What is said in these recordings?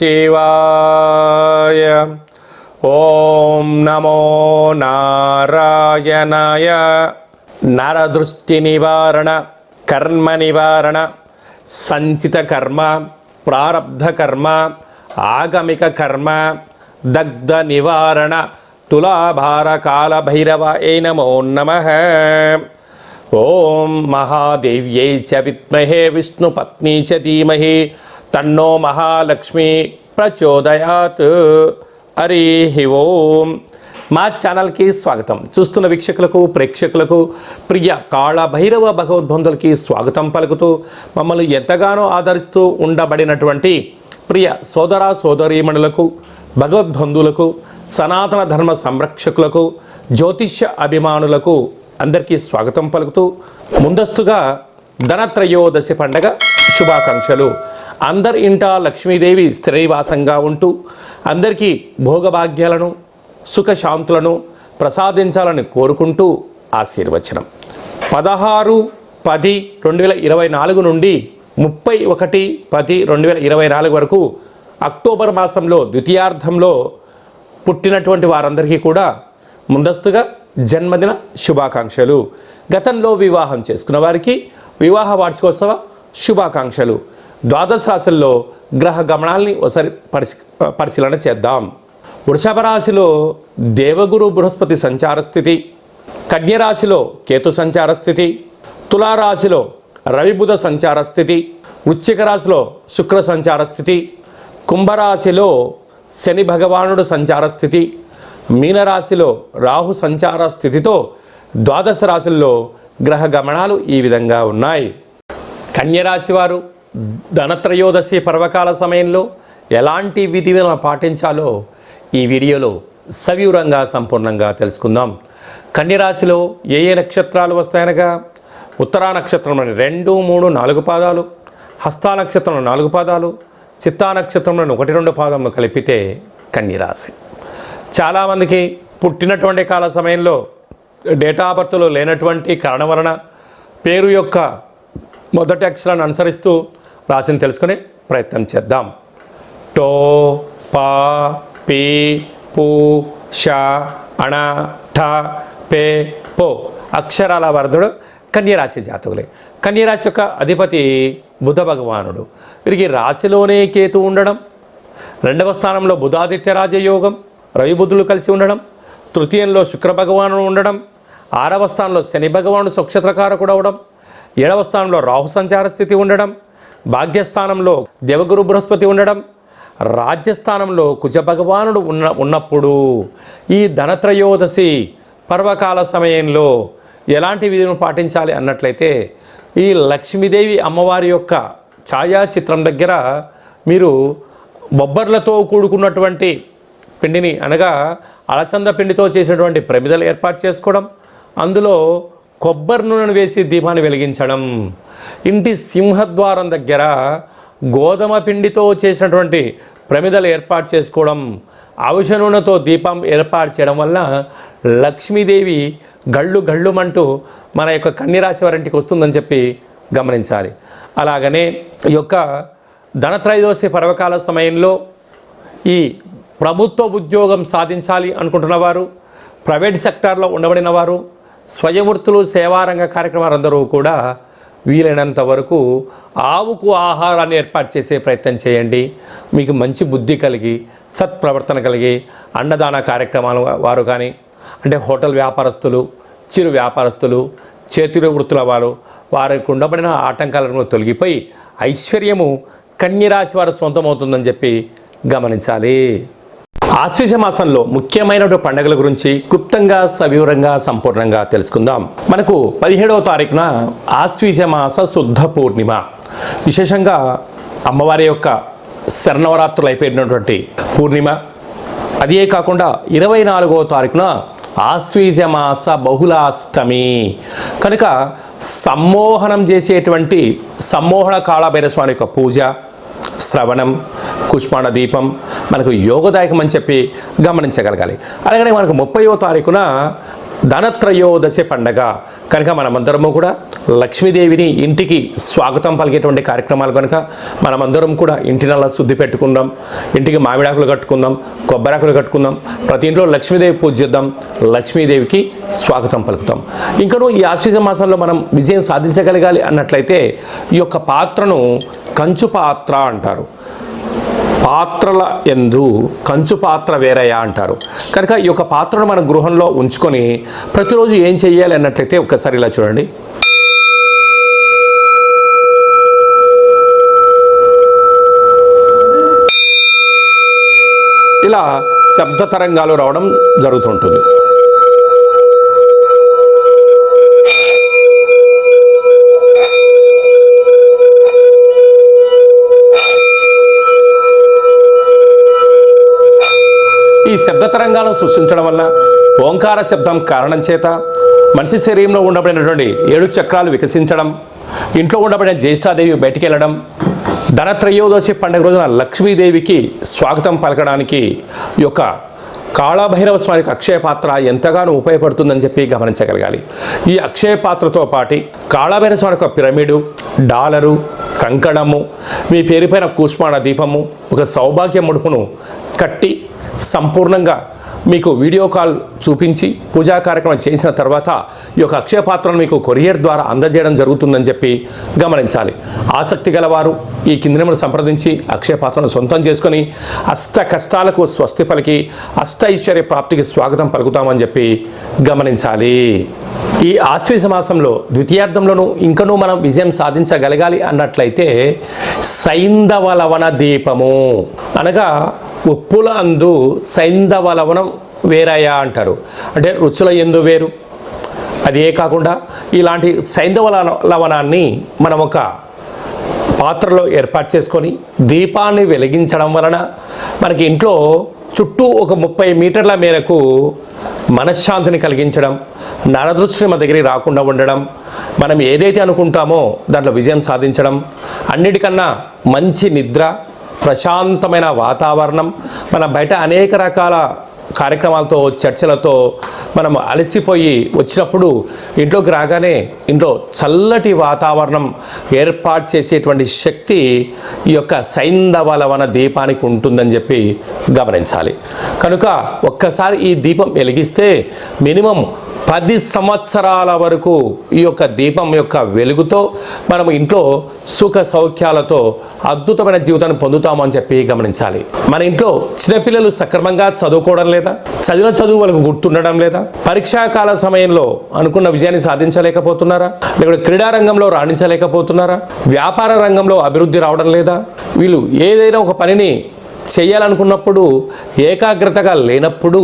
శివాయ. ఓం నమో నారాయణాయ. నరదృష్టి నివారణ, కర్మ నివారణ, సంచిత కర్మ, ప్రారబ్ధ కర్మ, ఆగమిక కర్మ, దగ్ధ నివారణ, తులాభార కాల భైరవాయ నమో నమః. ఓం మహాదేవ్యై చ విద్మహే విష్ణుపత్నీ చ ధీమహి తన్నో మహాలక్ష్మి ప్రచోదయాత్. హరి ఓం. మా ఛానల్కి స్వాగతం. చూస్తున్న వీక్షకులకు, ప్రేక్షకులకు, ప్రియ కాళభైరవ భగవద్బంధులకి స్వాగతం పలుకుతూ మమ్మల్ని ఎంతగానో ఆదరిస్తూ ఉండబడినటువంటి ప్రియ సోదర సోదరీమణులకు, భగవద్బంధువులకు, సనాతన ధర్మ సంరక్షకులకు, జ్యోతిష్య అభిమానులకు అందరికీ స్వాగతం పలుకుతూ ముందస్తుగా ధనత్రయోదశి పండగ శుభాకాంక్షలు. అందరి ఇంట లక్ష్మీదేవి స్థిరనివాసంగా ఉంటూ అందరికీ భోగభాగ్యాలను, సుఖశాంతులను ప్రసాదించాలని కోరుకుంటూ ఆశీర్వచనం. 16/10/2024 నుండి 31/10/2024 వరకు అక్టోబర్ మాసంలో ద్వితీయార్థంలో పుట్టినటువంటి వారందరికీ కూడా ముందస్తుగా జన్మదిన శుభాకాంక్షలు. గతంలో వివాహం చేసుకున్న వారికి వివాహ వార్షికోత్సవ శుభాకాంక్షలు. ద్వాదశ రాశుల్లో గ్రహ గమనాల్ని ఒకసారి పరిశీలన చేద్దాం. వృషభ రాశిలో దేవగురు బృహస్పతి సంచార స్థితి, కన్యరాశిలో కేతు సంచార స్థితి, తులారాశిలో రవిబుధ సంచార స్థితి, వృశ్చిక రాశిలో శుక్ర సంచార స్థితి, కుంభరాశిలో శని భగవానుడు సంచార స్థితి, మీనరాశిలో రాహు సంచార స్థితితో ద్వాదశ రాశుల్లో గ్రహ గమనాలు ఈ విధంగా ఉన్నాయి. కన్యరాశి వారు ధనత్రయోదశి పర్వకాల సమయంలో ఎలాంటి విధులను పాటించాలో ఈ వీడియోలో సవివరంగా సంపూర్ణంగా తెలుసుకుందాం. కన్యరాశిలో ఏ ఏ నక్షత్రాలు వస్తాయనగా ఉత్తరా నక్షత్రంలోని 2, 3, 4 పాదాలు, హస్తా నక్షత్రంలో 4 పాదాలు, చిత్తా నక్షత్రంలోని 1, 2 పాదములు కలిపితే కన్యరాశి. చాలామందికి పుట్టినటువంటి కాల సమయంలో డేటా ఆఫ్ బర్త్లో లేనటువంటి కారణం వలన పేరు యొక్క మొదటి అక్షరాన్ని అనుసరిస్తూ రాశిని తెలుసుకునే ప్రయత్నం చేద్దాం. టో, పా, పీ, పూ, ష, అణ, ఠ, పే, పో అక్షరాల వర్ధుడు కన్యరాశి జాతకులే. కన్యరాశి యొక్క అధిపతి బుధ భగవానుడు. వీరికి రాశిలోనే కేతు ఉండడం, 2వ స్థానంలో బుధాదిత్య రాజయోగం, రవి బుధులు కలిసి ఉండడం, తృతీయంలో శుక్ర భగవానుడు ఉండడం, 6వ స్థానంలో శని భగవానుడు స్వక్షత్రకారకుడు అవడం, 7వ స్థానంలో రాహు సంచార స్థితి ఉండడం, భాగ్యస్థానంలో దేవగురు బృహస్పతి ఉండడం, రాజ్యస్థానంలో కుజ భగవానుడు ఉన్నప్పుడు ఈ ధనత్రయోదశి పర్వకాల సమయంలో ఎలాంటి విధులను పాటించాలి అన్నట్లయితే ఈ లక్ష్మీదేవి అమ్మవారి యొక్క ఛాయాచిత్రం దగ్గర మీరు బొబ్బర్లతో కూడుకున్నటువంటి పిండిని అనగా అలచంద పిండితో చేసినటువంటి ప్రమిదలు ఏర్పాటు చేసుకోవడం, అందులో కొబ్బరి నూనెను వేసి దీపాన్ని వెలిగించడం, ఇంటి సింహద్వారం దగ్గర గోధుమ పిండితో చేసినటువంటి ప్రమిదలు ఏర్పాటు చేసుకోవడం, అవిసె నూనెతో దీపం ఏర్పాటు చేయడం వల్ల లక్ష్మీదేవి గళ్ళు గళ్ళుమంటూ మన యొక్క కన్యరాశి వారింటికి వస్తుందని చెప్పి గమనించాలి. అలాగనే ఈ యొక్క ధనత్రయోదశి పర్వకాల సమయంలో ఈ ప్రభుత్వ ఉద్యోగం సాధించాలి అనుకుంటున్న వారు, ప్రైవేట్ సెక్టార్లో ఉండబడిన వారు, స్వయం వృత్తులు, సేవారంగ కార్యక్రమాలందరూ కూడా వీలైనంత వరకు ఆవుకు ఆహారాన్ని ఏర్పాటు చేసే ప్రయత్నం చేయండి. మీకు మంచి బుద్ధి కలిగి, సత్ప్రవర్తన కలిగి అన్నదాన కార్యక్రమాలు వారు కానీ, అంటే హోటల్ వ్యాపారస్తులు, చిరు వ్యాపారస్తులు, చేతి వృత్తుల వారికి ఉండబడిన ఆటంకాలను తొలగిపోయి ఐశ్వర్యము కన్యరాశి వారు సొంతమవుతుందని చెప్పి గమనించాలి. ఆశ్వీజ మాసంలో ముఖ్యమైనటువంటి పండుగల గురించి క్లుప్తంగా సవివరంగా సంపూర్ణంగా తెలుసుకుందాం. మనకు 17వ తారీఖున ఆశ్వీజ మాస శుద్ధ పూర్ణిమ. విశేషంగా అమ్మవారి యొక్క శరణవరాత్రులు అయిపోయినటువంటి పూర్ణిమ. అదే కాకుండా 24వ తారీఖున ఆశ్వీజ మాస బహుళాష్టమి కనుక సమ్మోహనం చేసేటువంటి సమ్మోహన కాళభైరవ స్వామి యొక్క పూజ, శ్రవణం, కుష్మాండ దీపం మనకు యోగదాయకం అని చెప్పి గమనించగలగాలి. అలాగనే మనకు 30వ తారీఖున ధనత్రయోదశి పండగ కనుక మనమందరము కూడా లక్ష్మీదేవిని ఇంటికి స్వాగతం పలికేటువంటి కార్యక్రమాలు కనుక మనమందరం కూడా ఇంటినల్లా శుద్ధి పెట్టుకుందాం, ఇంటికి మామిడాకులు కట్టుకుందాం, కొబ్బరాకులు కట్టుకుందాం, ప్రతి ఇంట్లో లక్ష్మీదేవి పూజ చేద్దాం, లక్ష్మీదేవికి స్వాగతం పలుకుతాం. ఇంకనూ ఈ ఆశ్వీజ మాసంలో మనం విజయం సాధించగలగాలి అన్నట్లయితే ఈ యొక్క పాత్రను కంచు పాత్ర అంటారు. పాత్రల యందు కంచు పాత్ర వేరయ్యా అంటారు. కనుక ఈ యొక్క పాత్రను మన గృహంలో ఉంచుకొని ప్రతిరోజు ఏం చెయ్యాలి అన్నట్లయితే ఒక్కసారి ఇలా చూడండి. ఇలా శబ్ద తరంగాలు రావడం జరుగుతుంటుంది. ఈ శబ్ద తరంగాలను సృష్టించడం వల్ల ఓంకార శబ్దం కారణం చేత మనిషి శరీరంలో ఉండబడినటువంటి 7 చక్రాలు వికసించడం, ఇంట్లో ఉండబడిన జ్యేష్ఠాదేవి బయటికి వెళ్ళడం, ధనత్రయోదశి పండుగ రోజున లక్ష్మీదేవికి స్వాగతం పలకడానికి ఈ యొక్క కాళభైరవ స్వామికి అక్షయ పాత్ర ఎంతగానో ఉపయోగపడుతుందని చెప్పి గమనించగలగాలి. ఈ అక్షయ పాత్రతో పాటు కాళభైరవ స్వామి యొక్క పిరమిడు, డాలరు, కంకణము, మీ పేరుపైన కూష్మాణ దీపము, ఒక సౌభాగ్య ముడుపును కట్టి సంపూర్ణంగా మీకు వీడియో కాల్ చూపించి పూజా కార్యక్రమం చేసిన తర్వాత ఈ యొక్క అక్షయ పాత్రను మీకు కొరియర్ ద్వారా అందజేయడం జరుగుతుందని చెప్పి గమనించాలి. ఆసక్తి గలవారు ఈ కింది నెంబర్ను సంప్రదించి అక్షయ పాత్రను సొంతం చేసుకొని అష్ట కష్టాలకు స్వస్తి పలికి అష్ట ఐశ్వర్య ప్రాప్తికి స్వాగతం పలుకుతామని చెప్పి గమనించాలి. ఈ ఆశ్వీజ మాసంలో ద్వితీయార్థంలోనూ ఇంకనూ మనం విజయం సాధించగలగాలి అన్నట్లయితే సైంధవ లవణ దీపము అనగా ఉప్పుల అందు సైంధవ లవణం వేరయ్యా అంటారు. అంటే రుచుల ఎందు వేరు. అదే కాకుండా ఇలాంటి సైంధవ లవణాన్ని మనం ఒక పాత్రలో ఏర్పాటు చేసుకొని దీపాన్ని వెలిగించడం వలన మనకి ఇంట్లో చుట్టూ ఒక 30 మీటర్ల మేరకు మనశ్శాంతిని కలిగించడం, నరదృష్టి మన దగ్గరికి రాకుండా ఉండడం, మనం ఏదైతే అనుకుంటామో దాంట్లో విజయం సాధించడం, అన్నిటికన్నా మంచి నిద్ర, ప్రశాంతమైన వాతావరణం, మన బయట అనేక రకాల కార్యక్రమాలతో చర్చలతో మనం అలసిపోయి వచ్చినప్పుడు ఇంట్లోకి రాగానే ఇంట్లో చల్లటి వాతావరణం ఏర్పాటు చేసేటువంటి శక్తి ఈ యొక్క సైంధవ లవణ దీపానికి ఉంటుందని చెప్పి గమనించాలి. కనుక ఒక్కసారి ఈ దీపం వెలిగిస్తే మినిమం 10 సంవత్సరాల వరకు ఈ యొక్క దీపం యొక్క వెలుగుతో మనం ఇంట్లో సుఖ సౌఖ్యాలతో అద్భుతమైన జీవితాన్ని పొందుతామని చెప్పి గమనించాలి. మన ఇంట్లో చిన్నపిల్లలు సక్రమంగా చదువుకోవడం లేదా, చదివిన చదువు వాళ్ళకు గుర్తుండడం లేదా, పరీక్షాకాల సమయంలో అనుకున్న విజయాన్ని సాధించలేకపోతున్నారా, లేకపోతే క్రీడా రంగంలో రాణించలేకపోతున్నారా, వ్యాపార రంగంలో అభివృద్ధి రావడం లేదా, వీళ్ళు ఏదైనా ఒక పనిని చేయాలనుకున్నప్పుడు ఏకాగ్రతగా లేనప్పుడు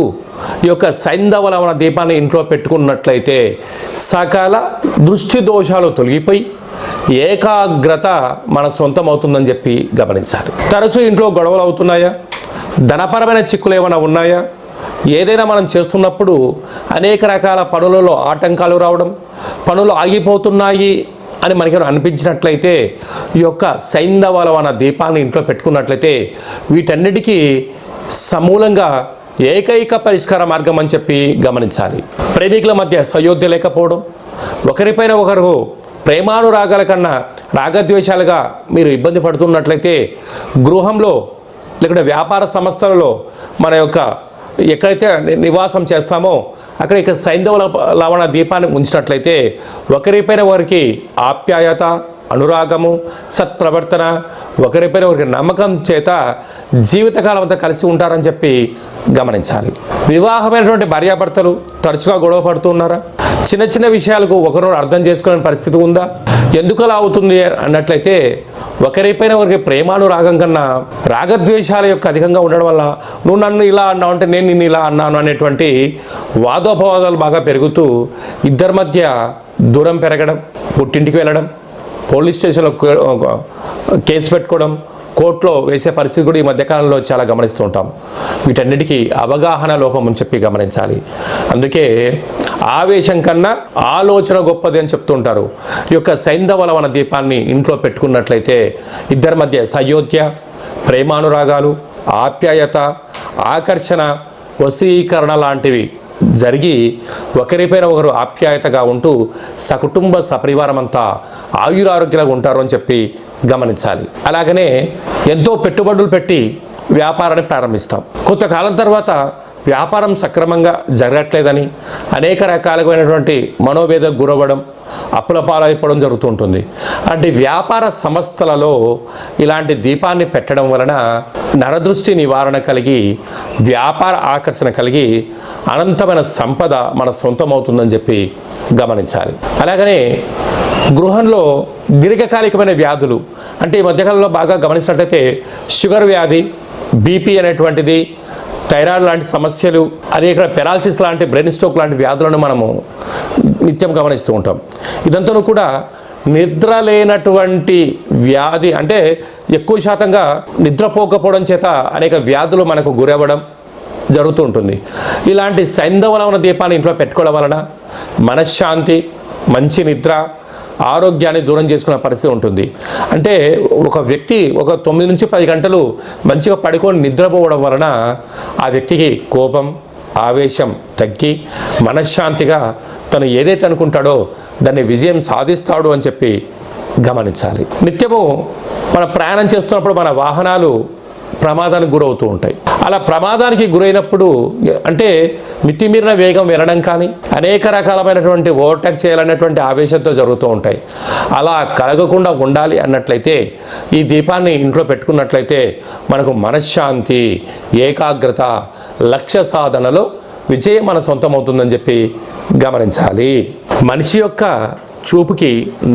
ఈ యొక్క సైంధవ లవణ దీపాన్ని ఇంట్లో పెట్టుకున్నట్లయితే సకల దృష్టి దోషాలు తొలగిపోయి ఏకాగ్రత మన సొంతం అవుతుందని చెప్పి గమనించాలి. తరచూ ఇంట్లో గొడవలు అవుతున్నాయా, ధనపరమైన చిక్కులు ఏమైనా ఉన్నాయా, ఏదైనా మనం చేస్తున్నప్పుడు అనేక రకాల పనులలో ఆటంకాలు రావడం, పనులు ఆగిపోతున్నాయి అని మనకి అనిపించినట్లయితే ఈ యొక్క సైంధవ లవణ దీపాన్ని ఇంట్లో పెట్టుకున్నట్లయితే వీటన్నిటికీ సమూలంగా ఏకైక పరిష్కార మార్గం అని చెప్పి గమనించాలి. ప్రేమికుల మధ్య సయోధ్య లేకపోవడం, ఒకరిపైన ఒకరు ప్రేమానురాగాల కన్నా రాగద్వేషాలుగా మీరు ఇబ్బంది పడుతున్నట్లయితే గృహంలో లేకుంటే వ్యాపార సంస్థలలో మన యొక్క ఎక్కడైతే నివాసం చేస్తామో అక్కడ ఇక సైంధవ లవణ దీపాన్ని ఉంచినట్లయితే ఒకరిపైన ఒకరికి ఆప్యాయత, అనురాగము, సత్ప్రవర్తన, ఒకరిపైన ఒకరికి నమ్మకం చేత జీవితకాలం అంతా కలిసి ఉంటారని చెప్పి గమనించాలి. వివాహమైనటువంటి భార్యాభర్తలు తరచుగా గొడవ పడుతున్నారా, చిన్న చిన్న విషయాలకు ఒకరు అర్థం చేసుకునే పరిస్థితి ఉందా, ఎందుకు అలా అవుతుంది అన్నట్లయితే ఒకరిపైన ఒకరికి ప్రేమానురాగం కన్నా రాగద్వేషాల యొక్క అధికంగా ఉండడం వల్ల నువ్వు నన్ను ఇలా అన్నావు అంటే నేను నిన్ను ఇలా అన్నాను అనేటువంటి వాదోపవాదాలు బాగా పెరుగుతూ ఇద్దరి మధ్య దూరం పెరగడం, పుట్టింటికి వెళ్ళడం, పోలీస్ స్టేషన్లో కేసు పెట్టుకోవడం, కోర్టులో వేసే పరిస్థితి కూడా ఈ మధ్యకాలంలో చాలా గమనిస్తూ ఉంటాం. వీటన్నిటికీ అవగాహన లోపం అని చెప్పి గమనించాలి. అందుకే ఆవేశం కన్నా ఆలోచన గొప్పది అని చెప్తుంటారు. ఈ యొక్క సైంధవ లవణ దీపాన్ని ఇంట్లో పెట్టుకున్నట్లయితే ఇద్దరి మధ్య సయోధ్య, ప్రేమానురాగాలు, ఆప్యాయత, ఆకర్షణ, వశీకరణ లాంటివి జరిగి ఒకరిపైన ఒకరు ఆప్యాయతగా ఉంటూ సకుటుంబ సపరివారం అంతా ఆయురారోగ్యంగా ఉంటారు అని చెప్పి గమనించాలి. అలాగనే ఎంతో పెట్టుబడులు పెట్టి వ్యాపారాన్ని ప్రారంభిస్తాం. కొంతకాలం తర్వాత వ్యాపారం సక్రమంగా జరగట్లేదని అనేక రకాలైనటువంటి మనోవేదకు గురవ్వడం, అప్పుల పాలైపోవడం జరుగుతూ ఉంటుంది. అంటే వ్యాపార సంస్థలలో ఇలాంటి దీపాన్ని పెట్టడం వలన నరదృష్టి నివారణ కలిగి, వ్యాపార ఆకర్షణ కలిగి అనంతమైన సంపద మన సొంతమవుతుందని చెప్పి గమనించాలి. అలాగనే గృహంలో దీర్ఘకాలికమైన వ్యాధులు, అంటే ఈ మధ్యకాలంలో బాగా గమనించినట్లయితే షుగర్ వ్యాధి, బీపీ అనేటువంటిది, థైరాయిడ్ లాంటి సమస్యలు, అదే ఇక్కడ పెరాలసిస్ లాంటి, బ్రెయిన్ స్ట్రోక్ లాంటి వ్యాధులను మనము నిత్యం గమనిస్తూ ఉంటాం. ఇదంతా కూడా నిద్ర లేనటువంటి వ్యాధి, అంటే ఎక్కువ శాతంగా నిద్రపోకపోవడం చేత అనేక వ్యాధులు మనకు గురవ్వడం జరుగుతూ ఉంటుంది. ఇలాంటి సైంధవ దీపాన్ని ఇంట్లో పెట్టుకోవడం వలన మనశ్శాంతి, మంచి నిద్ర, ఆరోగ్యాన్ని దూరం చేసుకునే పరిస్థితి ఉంటుంది. అంటే ఒక వ్యక్తి ఒక 9 నుంచి 10 గంటలు మంచిగా పడుకొని నిద్రపోవడం వలన ఆ వ్యక్తికి కోపం, ఆవేశం తగ్గి మనశ్శాంతిగా తను ఏదైతే అనుకుంటాడో దాన్ని విజయం సాధిస్తాడు అని చెప్పి గమనించాలి. నిత్యము మన ప్రయాణం చేస్తున్నప్పుడు మన వాహనాలు ప్రమాదానికి గురవుతూ ఉంటాయి. అలా ప్రమాదానికి గురైనప్పుడు, అంటే మితిమీరిన వేగం వెళ్ళడం కానీ, అనేక రకాలమైనటువంటి ఓవర్టేక్ చేయాలనేటువంటి ఆవేశంతో జరుగుతూ ఉంటాయి. అలా కలగకుండా ఉండాలి అన్నట్లయితే ఈ దీపాన్ని ఇంట్లో పెట్టుకున్నట్లయితే మనకు మనశ్శాంతి, ఏకాగ్రత, లక్ష్య సాధనలో విజయం మన సొంతమవుతుందని చెప్పి గమనించాలి. మనిషి యొక్క చూపుకి,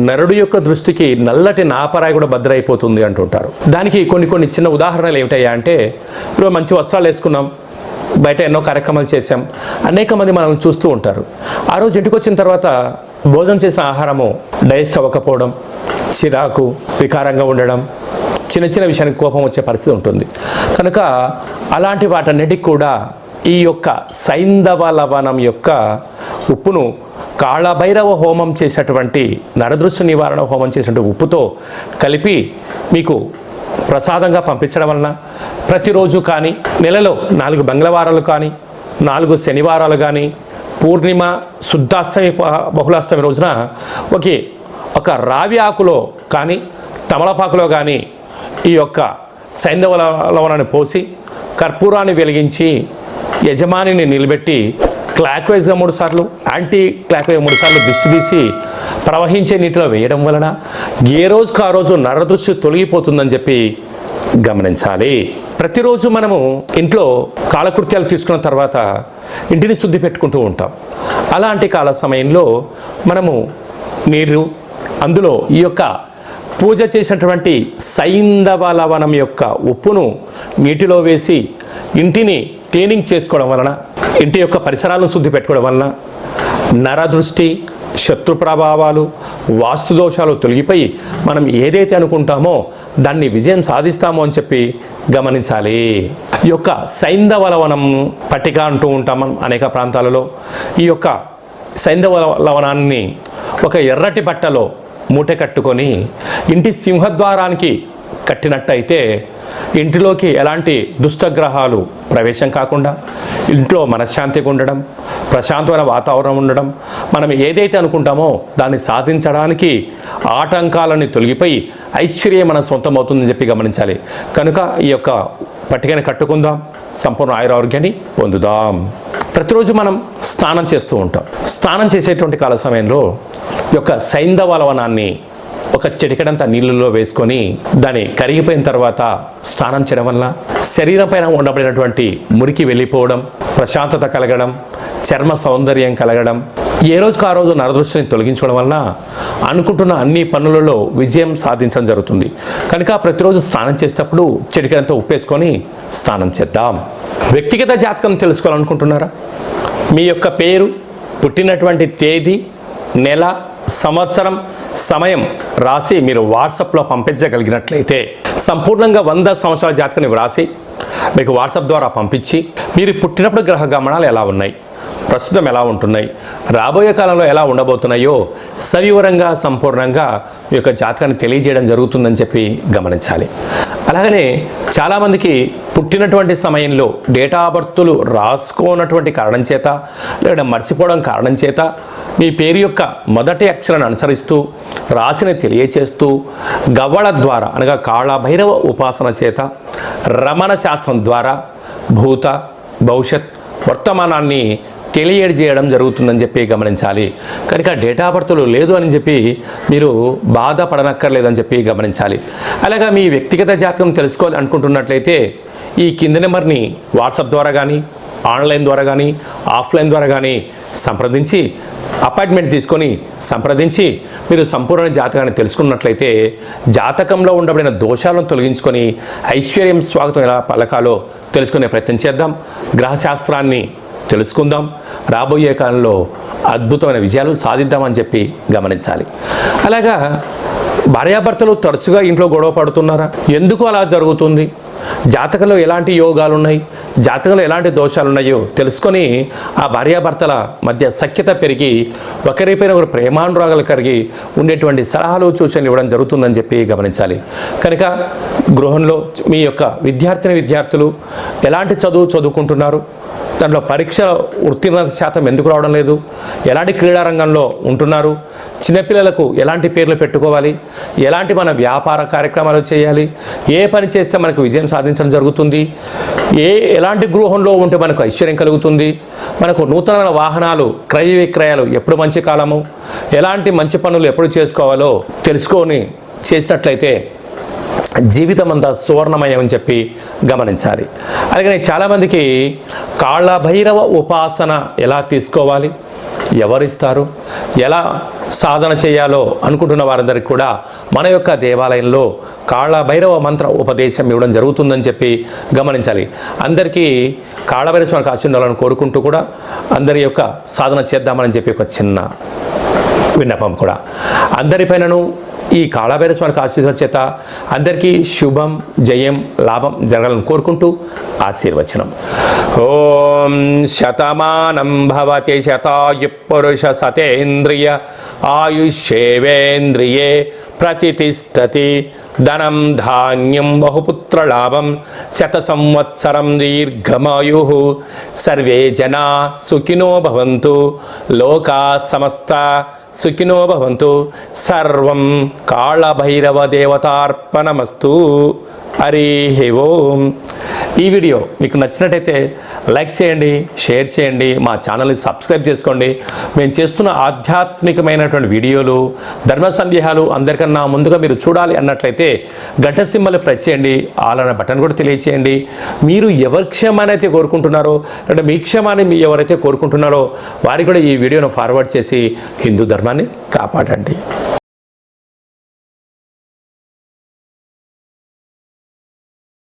నరుడు యొక్క దృష్టికి నల్లటి నాపరాయి కూడా భద్రైపోతుంది అంటుంటారు. దానికి కొన్ని చిన్న ఉదాహరణలు ఏమిటయ్యా అంటే, ఇప్పుడు మంచి వస్త్రాలు వేసుకున్నాం, బయట ఎన్నో కార్యక్రమాలు చేశాం, అనేక మంది మనం చూస్తూ ఉంటారు. ఆ రోజు ఇంటికి వచ్చిన తర్వాత భోజనం చేసిన ఆహారము డైజెస్ట్ అవ్వకపోవడం, చిరాకు, వికారంగా ఉండడం, చిన్న విషయానికి కోపం వచ్చే పరిస్థితి ఉంటుంది. కనుక అలాంటి వాటన్నిటికి కూడా ఈ యొక్క సైంధవ లవణం యొక్క ఉప్పును కాళభైరవ హోమం చేసేటువంటి, నరదృష్టి నివారణ హోమం చేసినటువంటి ఉప్పుతో కలిపి మీకు ప్రసాదంగా పంపించడం వలన ప్రతిరోజు కానీ, నెలలో 4 మంగళవారాలు కానీ, 4 శనివారాలు కానీ, పూర్ణిమ, శుద్ధాష్టమి, బహుళాష్టమి రోజున ఒక రావి ఆకులో కానీ, తమలపాకులో కానీ ఈ యొక్క సైంధవ లవణాన్ని పోసి కర్పూరాన్ని వెలిగించి యజమానిని నిలబెట్టి క్లాక్ వైజ్గా 3 సార్లు, యాంటీ క్లాక్ వైజ్ 3 సార్లు దిష్టి తీసి ప్రవహించే నీటిలో వేయడం వలన ఏ రోజుకు ఆ రోజు నరదృష్టి తొలగిపోతుందని చెప్పి గమనించాలి. ప్రతిరోజు మనము ఇంట్లో కాలకృత్యాలు తీసుకున్న తర్వాత ఇంటిని శుద్ధి పెట్టుకుంటూ ఉంటాం. అలాంటి కాల సమయంలో మనము నీరు, అందులో ఈ యొక్క పూజ చేసినటువంటి సైంధవ లవణం యొక్క ఉప్పును నీటిలో వేసి ఇంటిని క్లీనింగ్ చేసుకోవడం వలన, ఇంటి యొక్క పరిసరాలను శుద్ధి పెట్టుకోవడం వలన నరదృష్టి, శత్రు ప్రభావాలు, వాస్తు దోషాలు తొలగిపోయి మనం ఏదైతే అనుకుంటామో దాన్ని విజయం సాధిస్తామో అని చెప్పి గమనించాలి. ఈ యొక్క సైంధవ లవణం పట్టిక అంటూ ఉంటాం మనం అనేక ప్రాంతాలలో. ఈ యొక్క సైంధవ లవణాన్ని ఒక ఎర్రటి బట్టలో మూట కట్టుకొని ఇంటి సింహద్వారానికి కట్టినట్టయితే ఇంటిలోకి ఎలాంటి దుష్టగ్రహాలు ప్రవేశం కాకుండా ఇంట్లో మనశ్శాంతిగా ఉండడం, ప్రశాంతమైన వాతావరణం ఉండడం, మనం ఏదైతే అనుకుంటామో దాన్ని సాధించడానికి ఆటంకాలని తొలగిపోయి ఐశ్వర్యం మన సొంతం అవుతుందని చెప్పి గమనించాలి. కనుక ఈ యొక్క పట్టికని కట్టుకుందాం, సంపూర్ణ ఆయురారోగ్యాన్ని పొందుదాం. ప్రతిరోజు మనం స్నానం చేస్తూ ఉంటాం. స్నానం చేసేటువంటి కాల సమయంలో ఈ యొక్క సైంధవ లవణాన్ని ఒక చిటికెడంత నీళ్ళలో వేసుకొని దాన్ని కరిగిపోయిన తర్వాత స్నానం చేయడం వల్ల శరీరం పైన ఉండబడినటువంటి మురికి వెళ్ళిపోవడం, ప్రశాంతత కలగడం, చర్మ సౌందర్యం కలగడం, ఏ రోజుకు ఆ రోజు నరదృష్టిని తొలగించడం వలన అనుకుంటున్న అన్ని పనులలో విజయం సాధించడం జరుగుతుంది. కనుక ప్రతిరోజు స్నానం చేసేటప్పుడు చిటికెడంత ఉప్పేసుకొని స్నానం చేద్దాం. వ్యక్తిగత జాతకం తెలుసుకోవాలనుకుంటున్నారా? మీ యొక్క పేరు, పుట్టినటువంటి తేదీ, నెల, సంవత్సరం, సమయం రాసి మీరు వాట్సాప్లో పంపించగలిగినట్లయితే సంపూర్ణంగా 100 సంవత్సరాల జాతకాన్ని వ్రాసి మీకు వాట్సాప్ ద్వారా పంపించి మీరు పుట్టినప్పుడు గ్రహ గమనాలు ఎలా ఉన్నాయి, ప్రస్తుతం ఎలా ఉంటున్నాయి, రాబోయే కాలంలో ఎలా ఉండబోతున్నాయో సవివరంగా సంపూర్ణంగా ఈ యొక్క జాతకాన్ని తెలియజేయడం జరుగుతుందని చెప్పి గమనించాలి. అలాగనే చాలామందికి పుట్టినటువంటి సమయంలో డేటా ఆఫ్ బర్త్లు రాసుకోనటువంటి కారణం చేత లేదా మర్చిపోవడం కారణం చేత మీ పేరు యొక్క మొదటి అక్షరాన్ని అనుసరిస్తూ రాశిని తెలియచేస్తూ గవ్వళ ద్వారా అనగా కాళభైరవ ఉపాసన చేత రమణ శాస్త్రం ద్వారా భూత భవిష్యత్ వర్తమానాన్ని తెలియజేయడం జరుగుతుందని చెప్పి గమనించాలి. కనుక డేటా ఆఫ్ బర్త్లు లేదు అని చెప్పి మీరు బాధపడనక్కర్లేదని చెప్పి గమనించాలి. అలాగా మీ వ్యక్తిగత జాతకం తెలుసుకోవాలి అనుకుంటున్నట్లయితే ఈ కింది నెంబర్ని వాట్సాప్ ద్వారా కానీ ఆన్లైన్ ద్వారా కానీ ఆఫ్లైన్ ద్వారా కానీ సంప్రదించి అపాయింట్మెంట్ తీసుకొని సంప్రదించి మీరు సంపూర్ణ జాతకాన్ని తెలుసుకున్నట్లయితే జాతకంలో ఉండబడిన దోషాలను తొలగించుకొని ఐశ్వర్యం స్వాగతం ఎలా పలకాలో తెలుసుకునే ప్రయత్నం చేద్దాం. గ్రహశాస్త్రాన్ని తెలుసుకుందాం. రాబోయే కాలంలో అద్భుతమైన విజయాలు సాధిద్దామని చెప్పి గమనించాలి. అలాగా భార్యాభర్తలు తరచుగా ఇంట్లో గొడవ పడుతున్నారా? ఎందుకు అలా జరుగుతుంది? జాతకంలో ఎలాంటి యోగాలు ఉన్నాయి, జాతకంలో ఎలాంటి దోషాలు ఉన్నాయో తెలుసుకొని ఆ భార్యాభర్తల మధ్య సఖ్యత పెరిగి ఒకరిపైన ఒకరు ప్రేమానురాగాలు కలిగి ఉండేటువంటి సలహాలు సూచనలు ఇవ్వడం జరుగుతుందని చెప్పి గమనించాలి. కనుక గృహంలో మీ యొక్క విద్యార్థులు ఎలాంటి చదువుకుంటున్నారు, దాంట్లో పరీక్ష ఉత్తీర్ణత శాతం ఎందుకు రావడం లేదు, ఎలాంటి క్రీడారంగంలో ఉంటున్నారు, చిన్నపిల్లలకు ఎలాంటి పేర్లు పెట్టుకోవాలి, ఎలాంటి మన వ్యాపార కార్యక్రమాలు చేయాలి, ఏ పని చేస్తే మనకు విజయం సాధించడం జరుగుతుంది, ఎలాంటి గృహంలో ఉంటే మనకు ఐశ్వర్యం కలుగుతుంది, మనకు నూతన వాహనాలు క్రయ విక్రయాలు ఎప్పుడు మంచి కాలము, ఎలాంటి మంచి పనులు ఎప్పుడు చేసుకోవాలో తెలుసుకొని చేసినట్లయితే జీవితం అంతా సువర్ణమయం అని చెప్పి గమనించాలి. అలాగే చాలామందికి కాళభైరవ ఉపాసన ఎలా తీసుకోవాలి, ఎవరిస్తారు, ఎలా సాధన చేయాలో అనుకుంటున్న వారందరికీ కూడా మన యొక్క దేవాలయంలో కాళభైరవ మంత్ర ఉపదేశం ఇవ్వడం జరుగుతుందని చెప్పి గమనించాలి. అందరికీ కాళభైరవ స్వామికి ఆశీర్వాదాలను కోరుకుంటూ కూడా అందరి యొక్క సాధన చేద్దామని చెప్పి ఒక చిన్న విన్నపం కూడా. అందరిపైనను ఈ కాళభైరవ స్వామికి ఆశీర్వాద చేత అందరికీ శుభం జయం లాభం జరగాలని కోరుకుంటూ ఆశీర్వచనం. ఓం శతమానం భవతి శతాయు పురుష సతేంద్రియ ఆయుష్యేవేంద్రియే ప్రతిష్టతి ధనం ధాన్యం బహుపుత్రలాభం శత సంవత్సరం దీర్ఘమాయు సర్వే జనా సుఖినో భవంతు లోకా సమస్త సుఖినో భవంతు. సర్వం కాళభైరవ దేవతార్పణమస్తు. హరి ఓం. ఈ వీడియో మీకు నచ్చినట్టయితే లైక్ చేయండి, షేర్ చేయండి, మా ఛానల్ని సబ్స్క్రైబ్ చేసుకోండి. మేము చేస్తున్న ఆధ్యాత్మికమైనటువంటి వీడియోలు ధర్మ సందేహాలు అందరికన్నా ముందుగా మీరు చూడాలి అన్నట్లయితే గంట సింబల్ ప్రెస్ చేయండి, ఆల్ అనే బటన్ కూడా తెలియచేయండి. మీరు ఎవరి క్షేమాన్ని అయితే కోరుకుంటున్నారో అంటే మీ క్షేమాన్ని ఎవరైతే కోరుకుంటున్నారో వారికి కూడా ఈ వీడియోను ఫార్వర్డ్ చేసి హిందూ ధర్మాన్ని కాపాడండి.